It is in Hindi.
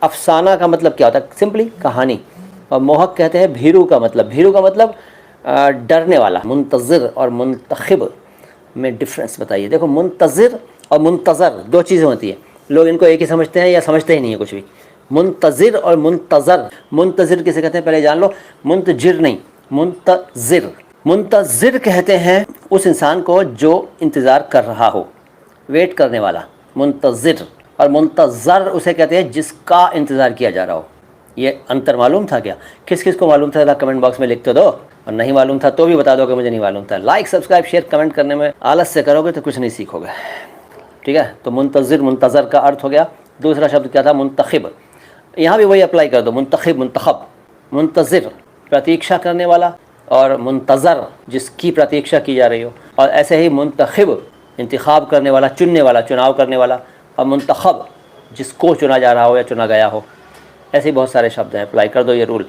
अफसाना का मतलब क्या होता है? सिंपली कहानी। और मोहक कहते हैं भीरू का मतलब डरने वाला। मुंतज़िर और मुंतखिब में डिफरेंस बताइए। देखो, मुंतज़िर और मुंतज़र दो चीज़ें होती हैं, लोग इनको एक ही समझते हैं या समझते ही नहीं है कुछ भी। मुंतज़िर और मुंतज़र। मुंतज़िर किसे कहते हैं पहले जान लो, मुंतजिर नहीं, मुंतज़िर। मुंतज़िर कहते हैं उस इंसान को जो इंतज़ार कर रहा हो, वेट करने वाला, मुंतज़िर। और मुंतज़र उसे कहते हैं जिसका इंतज़ार किया जा रहा हो। ये अंतर मालूम था क्या? किस किस को मालूम था? कमेंट बॉक्स में लिख तो दो, और नहीं मालूम था तो भी बता दो कि मुझे नहीं मालूम था। लाइक, सब्सक्राइब, शेयर, कमेंट करने में आलस से करोगे तो कुछ नहीं सीखोगे। ठीक है, तो मुंतज़िर मुंतज़र का अर्थ हो गया। दूसरा शब्द क्या था? मुंतखिब। यहाँ भी वही अप्लाई कर दो, मुंतखिब मुंतखब। मुंतज़िर प्रतीक्षा करने वाला, और मुंतज़र जिसकी प्रतीक्षा की जा रही हो। और ऐसे ही मुंतखिब इंतिखाब करने वाला, चुनने वाला, चुनाव करने वाला। और मुंतखब जिसको चुना जा रहा हो या चुना गया हो। ऐसे ही बहुत सारे शब्द हैं, अप्लाई कर दो ये रूल।